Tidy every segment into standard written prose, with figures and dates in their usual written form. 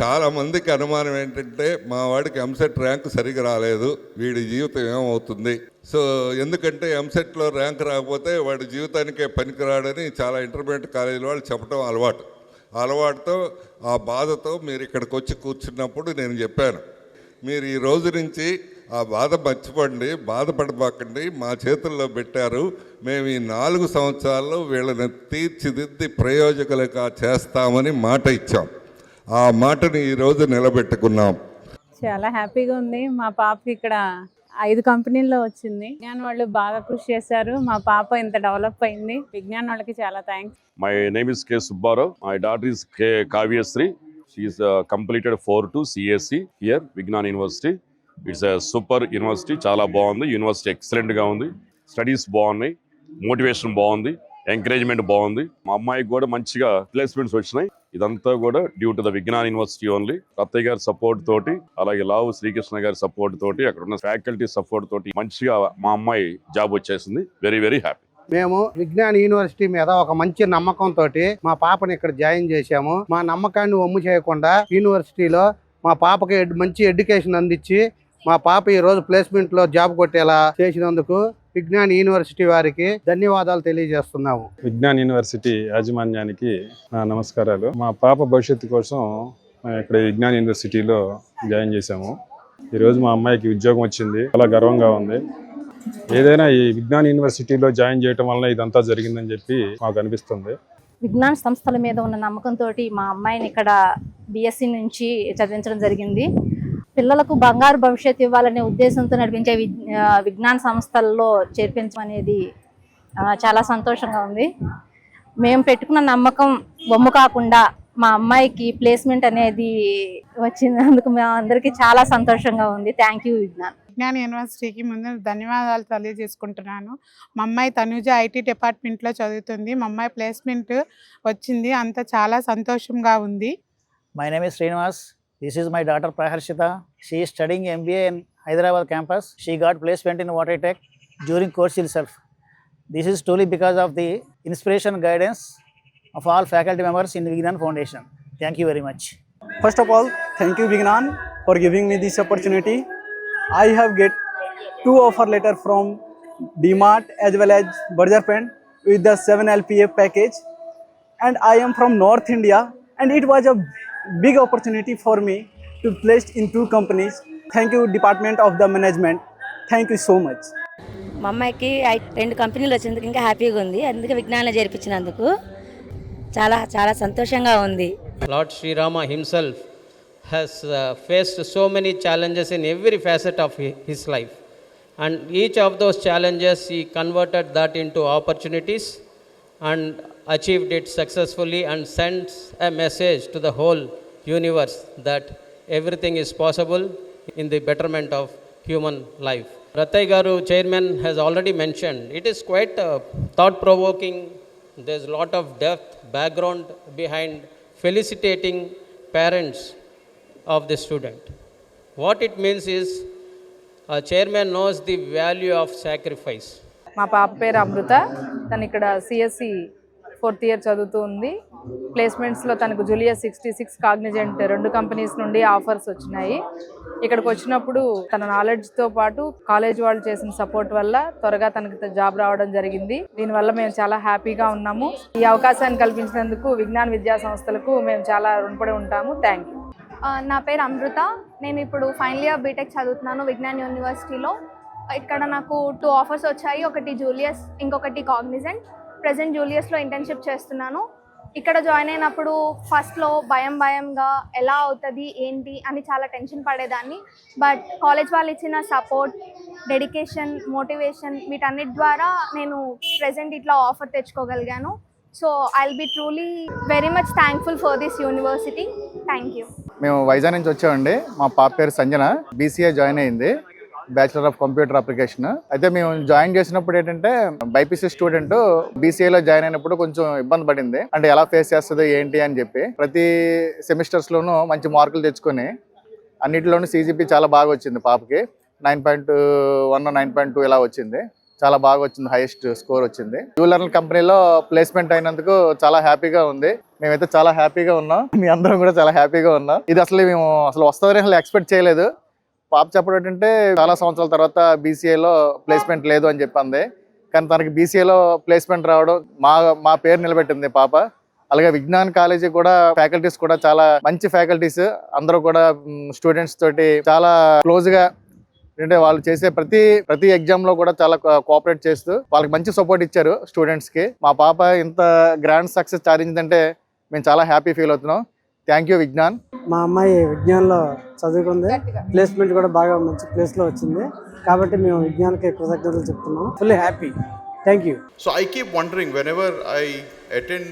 చాలా మందికి అనుమానం ఏంటంటే మా వాడికి ఎంసెట్ ర్యాంక్ సరిగా రాలేదు, వీడి జీవితం ఏమవుతుంది. సో ఎందుకంటే ఎంసెట్లో ర్యాంక్ రాకపోతే వాడి జీవితానికే పనికిరాడని చాలా ఇంటర్మీడియట్ కాలేజీ వాళ్ళు చెప్పడం అలవాటుతో ఆ బాధతో మీరు ఇక్కడికి వచ్చి కూర్చున్నప్పుడు నేను చెప్పాను, మీరు ఈ రోజు నుంచి ఆ బాధ మర్చిపోండి, బాధపడబాకండి, మా చేతుల్లో పెట్టారు, మేము ఈ 4 సంవత్సరాల్లో వీళ్ళని తీర్చిదిద్ది ప్రయోజకులుగా చేస్తామని మాట ఇచ్చాం. ఆ మాటని ఈరోజు నిలబెట్టుకున్నాం. చాలా హ్యాపీగా ఉంది. మా పాపకి ఇక్కడ 5 కంపెనీల్లో వచ్చింది. విజ్ఞాన్ వాళ్ళు బాగా కృషి చేశారు. మా పాప ఇంత డెవలప్ అయింది. విజ్ఞాన్ వాళ్ళకి చాలా thanks. My name is K. Subbarao. My daughter is K. Kavyasri. She is completed 4-2 CSC here, Vignan University. It's a super university. చాలా బాగుంది. యూనివర్సిటీ ఎక్సలెంట్గా ఉంది. స్టడీస్ బాగున్నాయి, మోటివేషన్ బాగుంది, ఎంకరేజ్మెంట్ బాగుంది. మా అమ్మాయికి కూడా మంచిగా ప్లేస్మెంట్స్ వచ్చినాయి. ఇదంతా కూడా due to the Vignan university only. Rattaiah గారి సపోర్ట్ తోటి, అలాగే లావు శ్రీకృష్ణ గారి సపోర్ట్ తోటి, అక్కడ ఉన్న ఫ్యాకల్టీ సపోర్ట్ తోటి మంచిగా మా అమ్మాయి జాబ్ వచ్చేసింది. Very very happy. మేము విజ్ఞాన్ యూనివర్సిటీ మీద ఒక మంచి నమ్మకంతో మా పాపని ఇక్కడ జాయిన్ చేశాము. మా నమ్మకాన్ని వమ్ము చేయకుండా యూనివర్సిటీలో మా పాపకి మంచి ఎడ్యుకేషన్ అందించి మా పాప ఈ రోజు ప్లేస్మెంట్ లో జాబ్ కొట్టేలా చేసినందుకు విజ్ఞాన్ యూనివర్సిటీ వారికి ధన్యవాదాలు తెలియజేస్తున్నాము. విజ్ఞాన్ యూనివర్సిటీ యాజమాన్యానికి నా నమస్కారాలు. మా పాప భవిష్యత్తు కోసం ఇక్కడ విజ్ఞాన్ యూనివర్సిటీలో జాయిన్ చేశాము. ఈరోజు మా అమ్మాయికి ఉద్యోగం వచ్చింది, చాలా గర్వంగా ఉంది. ఏదైనా ఈ విజ్ఞాన్ యూనివర్సిటీలో జాయిన్ చేయడం వలన ఇదంతా జరిగిందని చెప్పి మాకు అనిపిస్తుంది. విజ్ఞాన సంస్థల మీద ఉన్న నమ్మకంతో మా అమ్మాయిని ఇక్కడ బిఎస్సి నుంచి చదివించడం జరిగింది. పిల్లలకు బంగారు భవిష్యత్తు ఇవ్వాలనే ఉద్దేశంతో నడిపించే విజ్ఞాన సంస్థల్లో చేర్పించమనేది చాలా సంతోషంగా ఉంది. మేము పెట్టుకున్న నమ్మకం వమ్ము కాకుండా మా అమ్మాయికి ప్లేస్మెంట్ అనేది వచ్చినందుకు మా అందరికీ చాలా సంతోషంగా ఉంది. థ్యాంక్ యూ విజ్ఞాన్ యూనివర్సిటీకి ముందు ధన్యవాదాలు తెలియజేసుకుంటున్నాను. మా అమ్మాయి తనుజ ఐటీ డిపార్ట్మెంట్లో చదువుతుంది. మా అమ్మాయి ప్లేస్మెంట్ వచ్చింది, అంత చాలా సంతోషంగా ఉంది. My name is Srinivas. This is my daughter Praharshita. She is studying MBA in Hyderabad campus. She got placement in Water Tech during course itself. This is truly because of the inspiration and guidance of all faculty members in Vignan Foundation. Thank you very much. First of all, thank you Vignan for giving me this opportunity. I have get 2 offer letter from DMart as well as Berger Pen with the 7 LPA package, and I am from North India, and it was a big opportunity for me to place in 2 companies. Thank you Department of the Management. Thank you so much. మా అమ్మాయికి 2 కంపెనీలు వచ్చినందుకు ఇంకా హ్యాపీగా ఉంది. అందుకే విజ్ఞానం చేర్పించినందుకు చాలా చాలా సంతోషంగా ఉంది. Lord Sri Rama himself has faced so many challenges in every facet of his life, and each of those challenges he converted that into opportunities and achieved it successfully, and sends a message to the whole universe that everything is possible in the betterment of human life. Rattai Garu chairman has already mentioned, it is quite thought provoking. There's a lot of depth background behind felicitating parents of the student. What it means is a chairman knows the value of sacrifice. మా పాప పేరు అమృత. తను ఇక్కడ CSC 4th year చదువుతూ ఉంది. ప్లేస్మెంట్స్లో తనకు Julius 66 Cognizant 2 companies నుండి offers వచ్చినాయి. ఇక్కడికి వచ్చినప్పుడు తన నాలెడ్జ్తో పాటు కాలేజ్ వాళ్ళు చేసిన సపోర్ట్ వల్ల త్వరగా తనకు జాబ్ రావడం జరిగింది. దీనివల్ల మేము చాలా హ్యాపీగా ఉన్నాము. ఈ అవకాశాన్ని కల్పించినందుకు విజ్ఞాన్ విద్యా సంస్థలకు మేము చాలా రుణపడి ఉంటాము. Thank you. నా పేరు అమృత. నేను ఇప్పుడు ఫైనల్ ఇయర్ బీటెక్ చదువుతున్నాను విజ్ఞాన్ యూనివర్సిటీలో. ఇక్కడ నాకు 2 ఆఫర్స్ వచ్చాయి. ఒకటి జూలియస్, ఇంకొకటి కాగ్నిజెంట్. ప్రెజెంట్ జూలియస్లో ఇంటర్న్షిప్ చేస్తున్నాను. ఇక్కడ జాయిన్ అయినప్పుడు ఫస్ట్లో భయంగా ఎలా అవుతుంది ఏంటి అని చాలా టెన్షన్ పడేదాన్ని. బట్ కాలేజ్ వాళ్ళు ఇచ్చిన సపోర్ట్, డెడికేషన్, మోటివేషన్ వీటన్నిటి ద్వారా నేను ప్రెజెంట్ ఇట్లా ఆఫర్ తెచ్చుకోగలిగాను. So I will be truly very much thankful for this university. Thank you. మేము వైజాగ్ నుంచి వచ్చామండి. మా పాప పేరు సంజన, బీసీఏ జాయిన్ అయింది, బ్యాచిలర్ ఆఫ్ కంప్యూటర్ అప్లికేషన్. అయితే మేము జాయిన్ చేసినప్పుడు ఏంటంటే బైపీసీ స్టూడెంట్ బీసీఏలో జాయిన్ అయినప్పుడు కొంచెం ఇబ్బంది పడింది. అంటే ఎలా ఫేస్ చేస్తుంది ఏంటి అని చెప్పి ప్రతి సెమిస్టర్స్లోనూ మంచి మార్కులు తెచ్చుకొని అన్నిటిలోనూ CGP చాలా బాగా వచ్చింది. పాపకి 9.1 9.2 ఇలా వచ్చింది. చాలా బాగా వచ్చింది, హైయెస్ట్ స్కోర్ వచ్చింది. యూలర్నల్ కంపెనీలో ప్లేస్మెంట్ అయినందుకు చాలా హ్యాపీగా ఉంది. మేమైతే చాలా హ్యాపీగా ఉన్నాం, మీ అందరం కూడా చాలా హ్యాపీగా ఉన్నాం. ఇది మేము అసలు వస్తుందని అసలు ఎక్స్పెక్ట్ చేయలేదు. పాప చెప్పడం ఏంటంటే చాలా సంవత్సరాల తర్వాత బీసీఏలో ప్లేస్మెంట్ లేదు అని చెప్పింది, కానీ తనకి బీసీఏలో ప్లేస్మెంట్ రావడం మా పేరు నిలబెట్టింది పాప. అలాగే విజ్ఞాన్ కాలేజీ కూడా ఫ్యాకల్టీస్ కూడా చాలా మంచి ఫ్యాకల్టీస్, అందరూ కూడా స్టూడెంట్స్ తోటి చాలా క్లోజ్ గా, అంటే వాళ్ళు చేసే ప్రతి ఎగ్జామ్ లో కూడా చాలా కోఆపరేట్ చేస్తూ వాళ్ళకి మంచి సపోర్ట్ ఇచ్చారు స్టూడెంట్స్ కి. మా పాప ఇంత గ్రాండ్ సక్సెస్ సాధించిందంటే మేము చాలా హ్యాపీ ఫీల్ అవుతున్నాం. Thank you Vignan. మా అమ్మాయి విజ్ఞాన్లో చదువుకుంది, ప్లేస్మెంట్ కూడా బాగా మంచి ప్లేస్లో వచ్చింది, కాబట్టి మేము విజ్ఞాన్కి కృతజ్ఞతలు చెప్తున్నాం. Fully happy. Thank you. So I keep wondering whenever I attend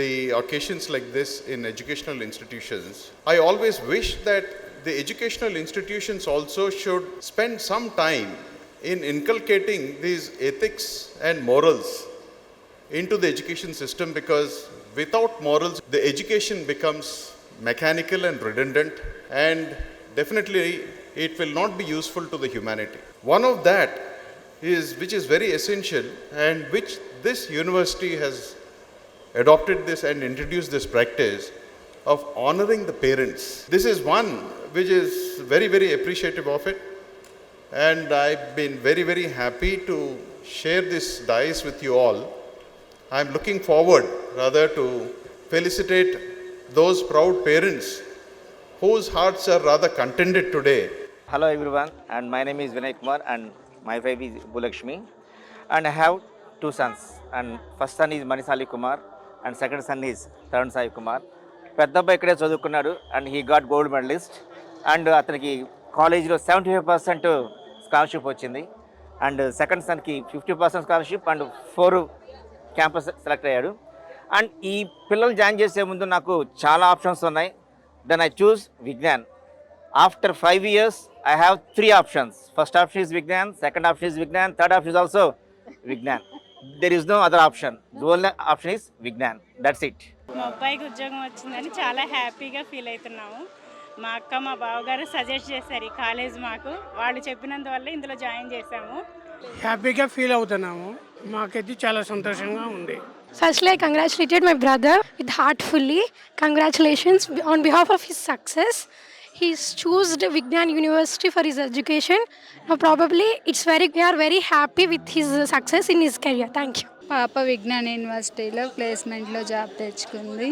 the occasions like this in educational institutions, I always wish that the educational institutions also should spend some time in inculcating these ethics and morals into the education system, because without morals the education becomes mechanical and redundant, and definitely it will not be useful to the humanity. One of that which is very essential, and which this university has adopted this and introduced this practice of honoring the parents. This is one which is very, very appreciative of it, and I've been very, very happy to share this dais with you all. I'm looking forward rather to felicitate those proud parents whose hearts are rather contented today. Hello everyone, and my name is Vinay Kumar, and my wife is Bulakshmi, and I have two sons, and first son is Manisali Kumar, and second son is Tarun Sai Kumar. పెద్ద అబ్బాయి ఇక్కడే చదువుకున్నాడు, and he got gold medalist, and అతనికి కాలేజీలో 75% scholarship వచ్చింది, and second సన్కి 50% scholarship and 4 campus select అయ్యాడు. And ఈ పిల్లలు జాయిన్ చేసే ముందు నాకు చాలా ఆప్షన్స్ ఉన్నాయి. Then I choose Vignan. After 5 years I have 3 options. First option is Vignan, second option is Vignan, third option is also Vignan. There is no other option. The only option is Vignan. That's it. మా అబ్బాయికి ఉద్యోగం వచ్చిందని చాలా హ్యాపీగా feel అవుతున్నాము. మా అక్క మా బావగారు సజెస్ట్ చేశారు ఈ కాలేజ్ మాకు, వాళ్ళు చెప్పినందువల్ల ఇందులో జాయిన్ చేశాము. హ్యాపీగా ఫీల్ అవుతున్నాము, మాకైతే చాలా సంతోషంగా ఉంది. Firstly, I congratulated my brother with heartfully. Congratulations on behalf of his success. He's chosen Vignan University for his education. Now probably we are very happy with his success in his career. Thank you. పాప విజ్ఞాన్ యూనివర్సిటీలో ప్లేస్మెంట్లో job తెచ్చుకుంది.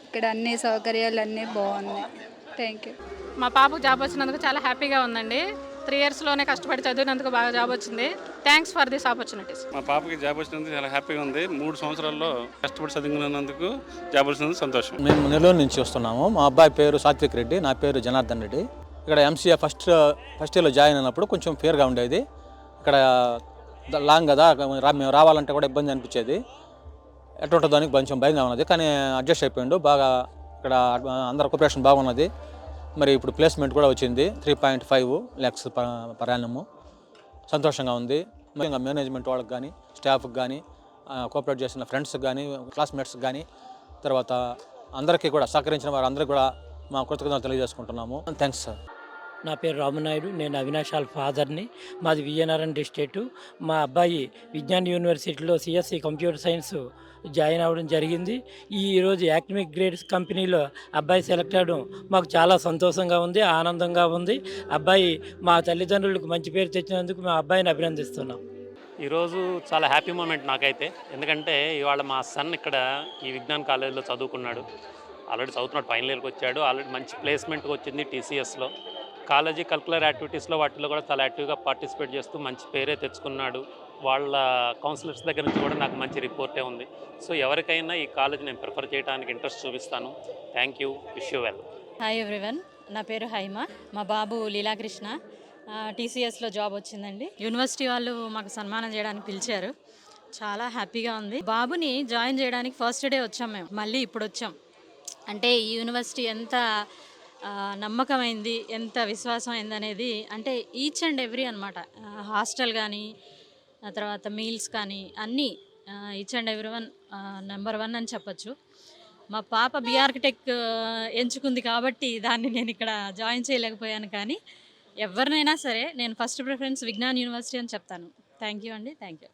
ఇక్కడ అన్ని సౌకర్యాలు అన్నీ బాగున్నాయి. Thank you. మా పాపకు జాబ్ వచ్చినందుకు చాలా హ్యాపీగా ఉందండి. 3 yearsలోనే కష్టపడి చదివినందుకు బాగా జాబ్ వచ్చింది. Thanks for this opportunities. మా పాపకి జాబ్ వచ్చినందుకు చాలా హ్యాపీగా ఉంది. 3 సంవత్సరాల్లో కష్టపడి చదువుకున్నందుకు జాబ్ వచ్చినందుకు సంతోషం. మేము నెల్లూరు నుంచి వస్తున్నాము. మా అబ్బాయి పేరు సాత్విక్ రెడ్డి, నా పేరు జనార్దన్ రెడ్డి. ఇక్కడ ఎంసీఏ ఫస్ట్ ఇయర్లో జాయిన్ అయినప్పుడు కొంచెం ఫియర్గా ఉండేది. ఇక్కడ లాంగ్ కదా, మేము రావాలంటే కూడా ఇబ్బంది అనిపించేది. ఎట్లా ఉంటుందో అని కొంచెం భయంగా ఉన్నది, కానీ అడ్జస్ట్ అయిపోయిండు బాగా. ఇక్కడ అందరి కోఆపరేషన్ బాగున్నది. మరి ఇప్పుడు ప్లేస్మెంట్ కూడా వచ్చింది 3.5 lakhs పర్ యానమ్. సంతోషంగా ఉంది. ముఖ్యంగా మేనేజ్మెంట్ వాళ్ళకి కానీ, స్టాఫ్కి కానీ, కోఆపరేట్ చేసిన ఫ్రెండ్స్కి కానీ, క్లాస్మేట్స్కి కానీ, తర్వాత అందరికీ కూడా సహకరించిన వారందరికీ కూడా మా కృతజ్ఞతలు తెలియజేసుకుంటున్నాము. Thanks sir. నా పేరు రామనాయుడు, నేను అవినాష్ వాళ్ళ ఫాదర్ని. మాది విజయనగరం డిస్ట్రిక్ట్. మా అబ్బాయి విజ్ఞాన్ యూనివర్సిటీలో సిఎస్సి కంప్యూటర్ సైన్స్ జాయిన్ అవ్వడం జరిగింది. ఈరోజు యాక్ademic గ్రేడ్స్ కంపెనీలో అబ్బాయి సెలెక్ట్ అవ్వడం మాకు చాలా సంతోషంగా ఉంది, ఆనందంగా ఉంది. అబ్బాయి మా తల్లిదండ్రులకు మంచి పేరు తెచ్చినందుకు మా అబ్బాయిని అభినందిస్తున్నాం. ఈరోజు చాలా హ్యాపీ మూమెంట్ నాకైతే, ఎందుకంటే ఇవాళ మా సన్ ఇక్కడ ఈ విజ్ఞాన్ కాలేజీలో చదువుకున్నాడు. ఆల్రెడీ చదువుతున్నాడు, ఫైనల్ ఇయర్కి వచ్చాడు. ఆల్రెడీ మంచి ప్లేస్మెంట్కి వచ్చింది టీసీఎస్లో. కాలేజీ కరికులర్ యాక్టివిటీస్లో వాటిలో కూడా చాలా యాక్టివ్గా పార్టిసిపేట్ చేస్తూ మంచి పేరే తెచ్చుకున్నాడు. వాళ్ళ కౌన్సిలర్స్ దగ్గర నుంచి కూడా నాకు మంచి రిపోర్టే ఉంది. సో ఎవరికైనా ఈ కాలేజ్ నేను ప్రిఫర్ చేయడానికి ఇంట్రెస్ట్ చూపిస్తాను. Thank you. Wish you well. Hi everyone, నా పేరు హైమ. మా బాబు లీలాకృష్ణ టీసీఎస్లో జాబ్ వచ్చిందండి. యూనివర్సిటీ వాళ్ళు మాకు సన్మానం చేయడానికి పిలిచారు. చాలా హ్యాపీగా ఉంది. బాబుని జాయిన్ చేయడానికి ఫస్ట్ డే వచ్చాం మేము, మళ్ళీ ఇప్పుడు వచ్చాం. అంటే ఈ యూనివర్సిటీ ఎంత నమ్మకమైంది, ఎంత విశ్వాసం అయింది అనేది, అంటే ఈచ్ అండ్ ఎవ్రీ అనమాట. హాస్టల్ కానీ, తర్వాత మీల్స్ కానీ అన్నీ each and every one number 1 అని చెప్పచ్చు. మా పాప బీఆర్కిటెక్ ఎంచుకుంది కాబట్టి దాన్ని నేను ఇక్కడ జాయిన్ చేయలేకపోయాను. కానీ ఎవరినైనా సరే నేను ఫస్ట్ ప్రిఫరెన్స్ విజ్ఞాన్ యూనివర్సిటీ అని చెప్తాను. థ్యాంక్ యూ అండి. Thank you.